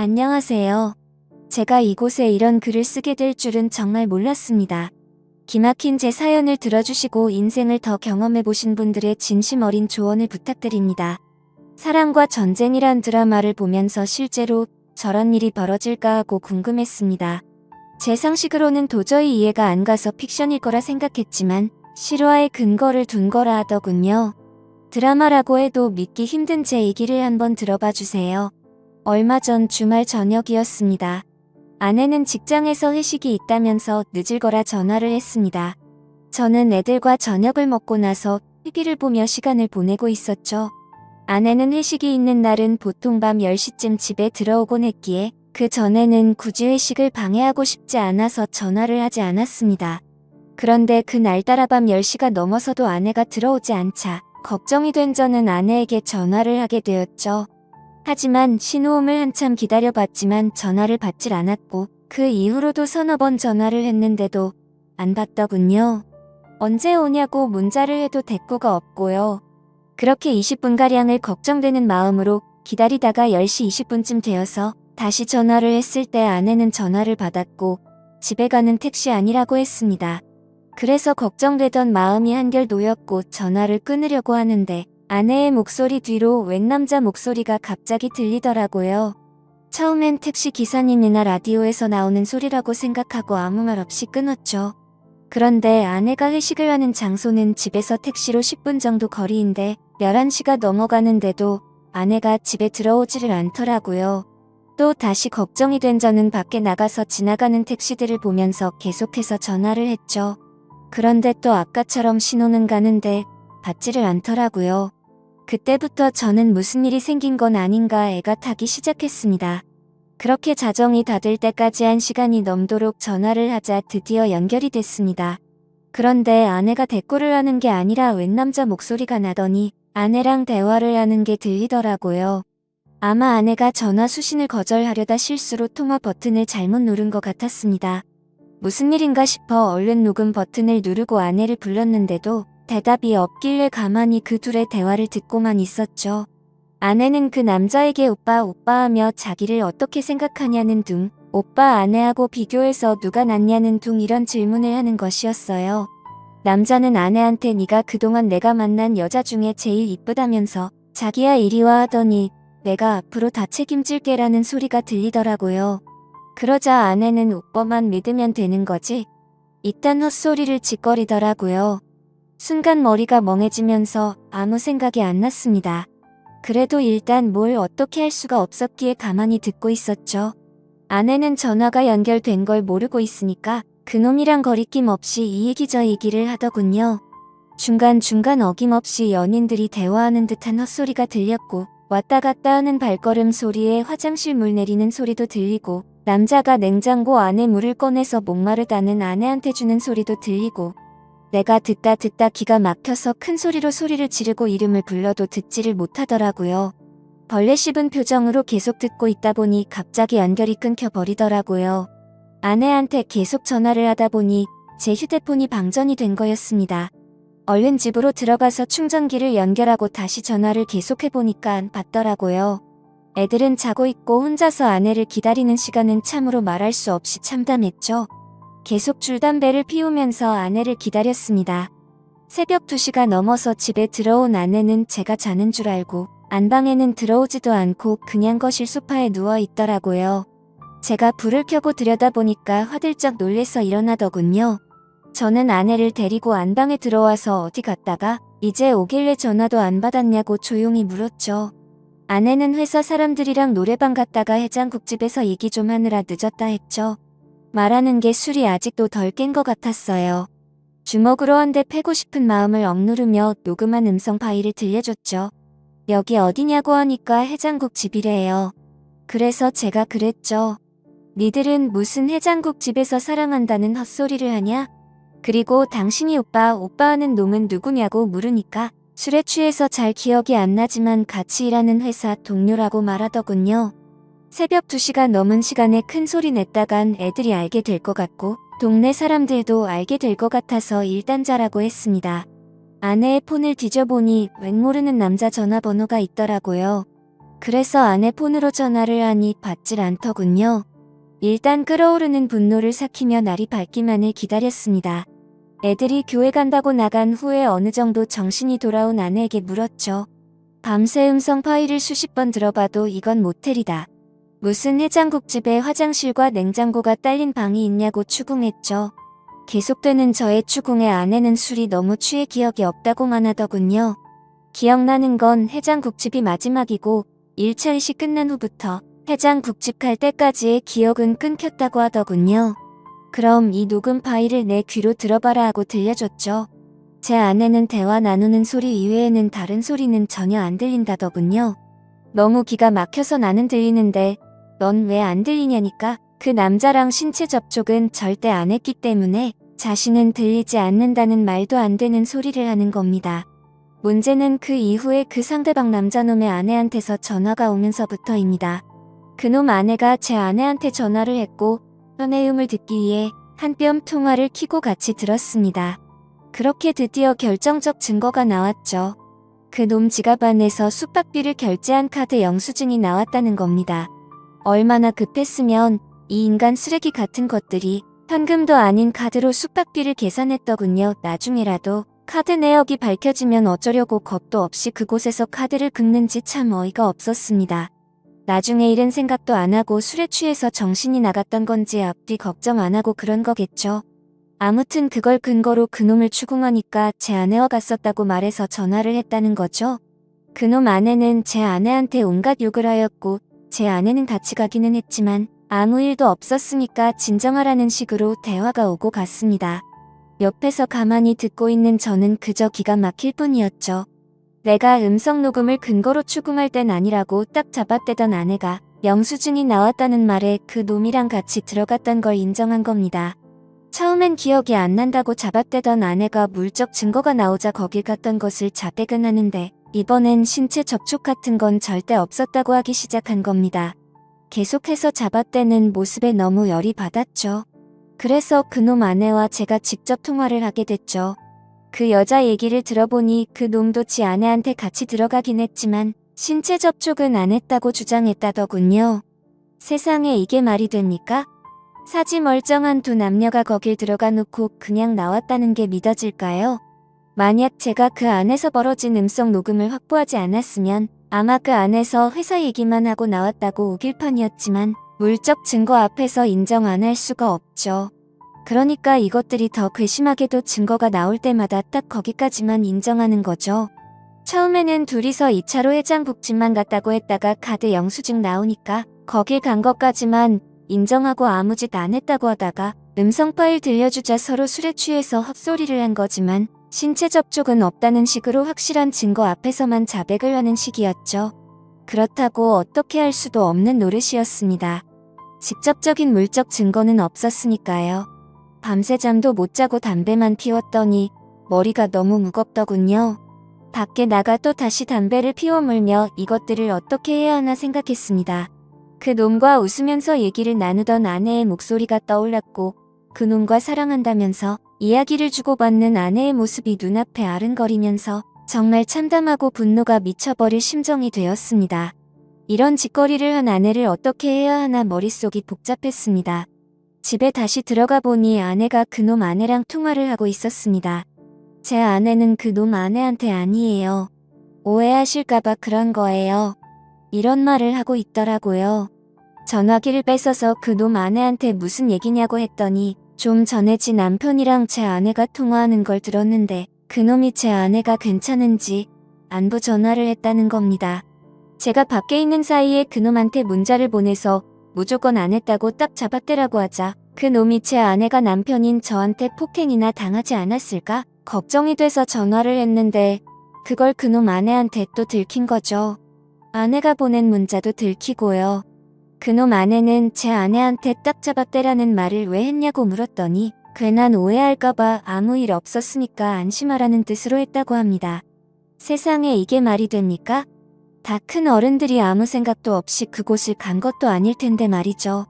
안녕하세요. 제가 이곳에 이런 글을 쓰게 될 줄은 정말 몰랐습니다. 기막힌 제 사연을 들어주시고 인생을 더 경험해보신 분들의 진심 어린 조언을 부탁드립니다. 사랑과 전쟁이란 드라마를 보면서 실제로 저런 일이 벌어질까 하고 궁금했습니다. 제 상식으로는 도저히 이해가 안 가서 픽션일 거라 생각했지만 실화의 근거를 둔 거라 하더군요. 드라마라고 해도 믿기 힘든 제 얘기를 한번 들어봐 주세요. 얼마 전 주말 저녁이었습니다. 아내는 직장에서 회식이 있다면서 늦을 거라 전화를 했습니다. 저는 애들과 저녁을 먹고 나서 TV를 보며 시간을 보내고 있었죠. 아내는 회식이 있는 날은 보통 밤 10시쯤 집에 들어오곤 했기에 그 전에는 굳이 회식을 방해하고 싶지 않아서 전화를 하지 않았습니다. 그런데 그날따라 밤 10시가 넘어서도 아내가 들어오지 않자 걱정이 된 저는 아내에게 전화를 하게 되었죠. 하지만 신호음을 한참 기다려봤지만 전화를 받질 않았고 그 이후로도 서너 번 전화를 했는데도 안 받더군요. 언제 오냐고 문자를 해도 대꾸가 없고요. 그렇게 20분가량을 걱정되는 마음으로 기다리다가 10시 20분쯤 되어서 다시 전화를 했을 때 아내는 전화를 받았고 집에 가는 택시 아니라고 했습니다. 그래서 걱정되던 마음이 한결 놓였고 전화를 끊으려고 하는데 아내의 목소리 뒤로 웬 남자 목소리가 갑자기 들리더라고요. 처음엔 택시 기사님이나 라디오에서 나오는 소리라고 생각하고 아무 말 없이 끊었죠. 그런데 아내가 회식을 하는 장소는 집에서 택시로 10분 정도 거리인데 11시가 넘어가는데도 아내가 집에 들어오지를 않더라고요. 또 다시 걱정이 된 저는 밖에 나가서 지나가는 택시들을 보면서 계속해서 전화를 했죠. 그런데 또 아까처럼 신호는 가는데 받지를 않더라고요. 그때부터 저는 무슨 일이 생긴 건 아닌가 애가 타기 시작했습니다. 그렇게 자정이 다 될 때까지 한 시간이 넘도록 전화를 하자 드디어 연결이 됐습니다. 그런데 아내가 대꾸를 하는 게 아니라 웬 남자 목소리가 나더니 아내랑 대화를 하는 게 들리더라고요. 아마 아내가 전화 수신을 거절하려다 실수로 통화 버튼을 잘못 누른 것 같았습니다. 무슨 일인가 싶어 얼른 녹음 버튼을 누르고 아내를 불렀는데도 대답이 없길래 가만히 그 둘의 대화를 듣고만 있었죠. 아내는 그 남자에게 오빠 하며 자기를 어떻게 생각하냐는 둥, 오빠 아내하고 비교해서 누가 낫냐는 둥 이런 질문을 하는 것이었어요. 남자는 아내한테 네가 그동안 내가 만난 여자 중에 제일 이쁘다면서 자기야 이리 와 하더니 내가 앞으로 다 책임질게라는 소리가 들리더라고요. 그러자 아내는 오빠만 믿으면 되는 거지? 이딴 헛소리를 짓거리더라고요. 순간 머리가 멍해지면서 아무 생각이 안 났습니다. 그래도 일단 뭘 어떻게 할 수가 없었기에 가만히 듣고 있었죠. 아내는 전화가 연결된 걸 모르고 있으니까 그놈이랑 거리낌 없이 이 얘기 저 얘기를 하더군요. 중간중간 어김없이 연인들이 대화하는 듯한 헛소리가 들렸고 왔다 갔다 하는 발걸음 소리에 화장실 물 내리는 소리도 들리고 남자가 냉장고 안에 물을 꺼내서 목마르다는 아내한테 주는 소리도 들리고 내가 듣다 기가 막혀서 큰 소리로 소리를 지르고 이름을 불러도 듣지를 못하더라고요. 벌레 씹은 표정으로 계속 듣고 있다 보니 갑자기 연결이 끊겨버리더라고요. 아내한테 계속 전화를 하다 보니 제 휴대폰이 방전이 된 거였습니다. 얼른 집으로 들어가서 충전기를 연결하고 다시 전화를 계속해보니까 안 받더라고요. 애들은 자고 있고 혼자서 아내를 기다리는 시간은 참으로 말할 수 없이 참담했죠. 계속 줄담배를 피우면서 아내를 기다렸습니다. 새벽 2시가 넘어서 집에 들어온 아내는 제가 자는 줄 알고 안방에는 들어오지도 않고 그냥 거실 소파에 누워 있더라고요. 제가 불을 켜고 들여다보니까 화들짝 놀래서 일어나더군요. 저는 아내를 데리고 안방에 들어와서 어디 갔다가 이제 오길래 전화도 안 받았냐고 조용히 물었죠. 아내는 회사 사람들이랑 노래방 갔다가 해장국집에서 얘기 좀 하느라 늦었다 했죠. 말하는 게 술이 아직도 덜 깬 것 같았어요. 주먹으로 한 대 패고 싶은 마음을 억누르며 녹음한 음성 파일을 들려줬죠. 여기 어디냐고 하니까 해장국집이래요. 그래서 제가 그랬죠. 니들은 무슨 해장국집에서 사랑한다는 헛소리를 하냐? 그리고 당신이 오빠 하는 놈은 누구냐고 물으니까 술에 취해서 잘 기억이 안 나지만 같이 일하는 회사 동료라고 말하더군요. 새벽 2시가 넘은 시간에 큰 소리 냈다간 애들이 알게 될 것 같고 동네 사람들도 알게 될 것 같아서 일단 자라고 했습니다. 아내의 폰을 뒤져보니 웬 모르는 남자 전화번호가 있더라고요. 그래서 아내 폰으로 전화를 하니 받질 않더군요. 일단 끓어오르는 분노를 삭히며 날이 밝기만을 기다렸습니다. 애들이 교회 간다고 나간 후에 어느 정도 정신이 돌아온 아내에게 물었죠. 밤새 음성 파일을 수십 번 들어봐도 이건 모텔이다. 무슨 해장국집에 화장실과 냉장고가 딸린 방이 있냐고 추궁했죠. 계속되는 저의 추궁에 아내는 술이 너무 취해 기억이 없다고만 하더군요. 기억나는 건 해장국집이 마지막이고 1차 의식 끝난 후부터 해장국집 갈 때까지의 기억은 끊겼다고 하더군요. 그럼 이 녹음 파일을 내 귀로 들어봐라 하고 들려줬죠. 제 아내는 대화 나누는 소리 이외에는 다른 소리는 전혀 안 들린다더군요. 너무 기가 막혀서 나는 들리는데 넌 왜 안 들리냐니까. 그 남자랑 신체 접촉은 절대 안 했기 때문에 자신은 들리지 않는다는 말도 안 되는 소리를 하는 겁니다. 문제는 그 이후에 그 상대방 남자놈의 아내한테서 전화가 오면서부터입니다. 그놈 아내가 제 아내한테 전화를 했고 내음을 듣기 위해 한 뼘 통화를 켜고 같이 들었습니다. 그렇게 드디어 결정적 증거가 나왔죠. 그놈 지갑 안에서 숙박비를 결제한 카드 영수증이 나왔다는 겁니다. 얼마나 급했으면 이 인간 쓰레기 같은 것들이 현금도 아닌 카드로 숙박비를 계산했더군요. 나중에라도 카드 내역이 밝혀지면 어쩌려고 겁도 없이 그곳에서 카드를 긁는지 참 어이가 없었습니다. 나중에 이런 생각도 안 하고 술에 취해서 정신이 나갔던 건지 앞뒤 걱정 안 하고 그런 거겠죠. 아무튼 그걸 근거로 그놈을 추궁하니까 제 아내와 갔었다고 말해서 전화를 했다는 거죠. 그놈 아내는 제 아내한테 온갖 욕을 하였고 제 아내는 같이 가기는 했지만 아무 일도 없었으니까 진정하라는 식으로 대화가 오고 갔습니다. 옆에서 가만히 듣고 있는 저는 그저 기가 막힐 뿐이었죠. 내가 음성 녹음을 근거로 추궁할 땐 아니라고 딱 잡아떼던 아내가 영수증이 나왔다는 말에 그 놈이랑 같이 들어갔던 걸 인정한 겁니다. 처음엔 기억이 안 난다고 잡아떼던 아내가 물적 증거가 나오자 거길 갔던 것을 자백은 이번엔 신체 접촉 같은 건 절대 없었다고 하기 시작한 겁니다. 계속해서 잡아떼는 모습에 너무 열이 받았죠. 그래서 그놈 아내와 제가 직접 통화를 하게 됐죠. 그 여자 얘기를 들어보니 그 놈도 지 아내한테 같이 들어가긴 했지만 신체 접촉은 안 했다고 주장했다더군요. 세상에 이게 말이 됩니까? 사지 멀쩡한 두 남녀가 거길 들어가 놓고 그냥 나왔다는 게 믿어질까요? 만약 제가 그 안에서 벌어진 음성 녹음을 확보하지 않았으면 아마 그 안에서 회사 얘기만 하고 나왔다고 우길 판이었지만 물적 증거 앞에서 인정 안 할 수가 없죠. 그러니까 이것들이 더 괘씸하게도 증거가 나올 때마다 딱 거기까지만 인정하는 거죠. 처음에는 둘이서 2차로 해장국집만 갔다고 했다가 카드 영수증 나오니까 거길 간 것까지만 인정하고 아무 짓 안 했다고 하다가 음성 파일 들려주자 서로 술에 취해서 헛소리를 한 거지만 신체 접촉은 없다는 식으로 확실한 증거 앞에서만 자백을 하는 식이었죠. 그렇다고 어떻게 할 수도 없는 노릇이었습니다. 직접적인 물적 증거는 없었으니까요. 밤새 잠도 못 자고 담배만 피웠더니 머리가 너무 무겁더군요. 밖에 나가 또 다시 담배를 피워 물며 이것들을 어떻게 해야 하나 생각했습니다. 그 놈과 웃으면서 얘기를 나누던 아내의 목소리가 떠올랐고 그 놈과 사랑한다면서 이야기를 주고받는 아내의 모습이 눈앞에 아른거리면서 정말 참담하고 분노가 미쳐버릴 심정이 되었습니다. 이런 짓거리를 한 아내를 어떻게 해야 하나 머릿속이 복잡했습니다. 집에 다시 들어가 보니 아내가 그놈 아내랑 통화를 하고 있었습니다. 제 아내는 그놈 아내한테 아니에요. 오해하실까봐 그런 거예요. 이런 말을 하고 있더라고요. 전화기를 뺏어서 그놈 아내한테 무슨 얘기냐고 했더니 좀 전에 지 남편이랑 제 아내가 통화하는 걸 들었는데 그놈이 제 아내가 괜찮은지 안부 전화를 했다는 겁니다. 제가 밖에 있는 사이에 그놈한테 문자를 보내서 무조건 안 했다고 딱 잡아떼라고 하자 그놈이 제 아내가 남편인 저한테 폭행이나 당하지 않았을까 걱정이 돼서 전화를 했는데 그걸 그놈 아내한테 또 들킨 거죠. 아내가 보낸 문자도 들키고요. 그놈 아내는 제 아내한테 딱 잡아떼라는 말을 왜 했냐고 물었더니 괜한 오해할까봐 아무 일 없었으니까 안심하라는 뜻으로 했다고 합니다. 세상에 이게 말이 됩니까? 다 큰 어른들이 아무 생각도 없이 그곳을 간 것도 아닐 텐데 말이죠.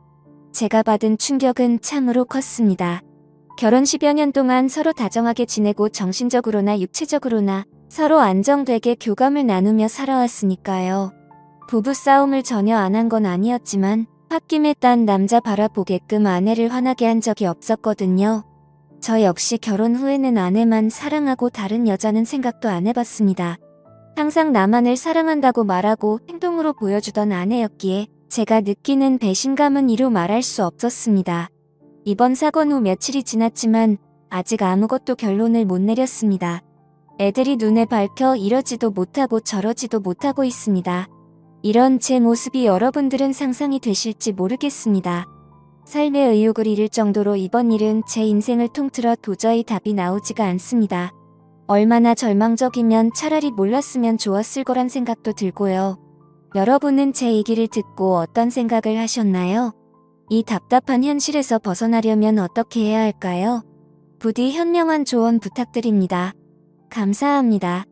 제가 받은 충격은 참으로 컸습니다. 결혼 10여 년 동안 서로 다정하게 지내고 정신적으로나 육체적으로나 서로 안정되게 교감을 나누며 살아왔으니까요. 부부싸움을 전혀 안 한 건 아니었지만 홧김에 딴 남자 바라보게끔 아내를 화나게 한 적이 없었거든요. 저 역시 결혼 후에는 아내만 사랑하고 다른 여자는 생각도 안 해봤습니다. 항상 나만을 사랑한다고 말하고 행동으로 보여주던 아내였기에 제가 느끼는 배신감은 이루 말할 수 없었습니다. 이번 사건 후 며칠이 지났지만 아직 아무것도 결론을 못 내렸습니다. 애들이 눈에 밟혀 이러지도 못하고 저러지도 못하고 있습니다. 이런 제 모습이 여러분들은 상상이 되실지 모르겠습니다. 삶의 의욕을 잃을 정도로 이번 일은 제 인생을 통틀어 도저히 답이 나오지가 않습니다. 얼마나 절망적이면 차라리 몰랐으면 좋았을 거란 생각도 들고요. 여러분은 제 얘기를 듣고 어떤 생각을 하셨나요? 이 답답한 현실에서 벗어나려면 어떻게 해야 할까요? 부디 현명한 조언 부탁드립니다. 감사합니다.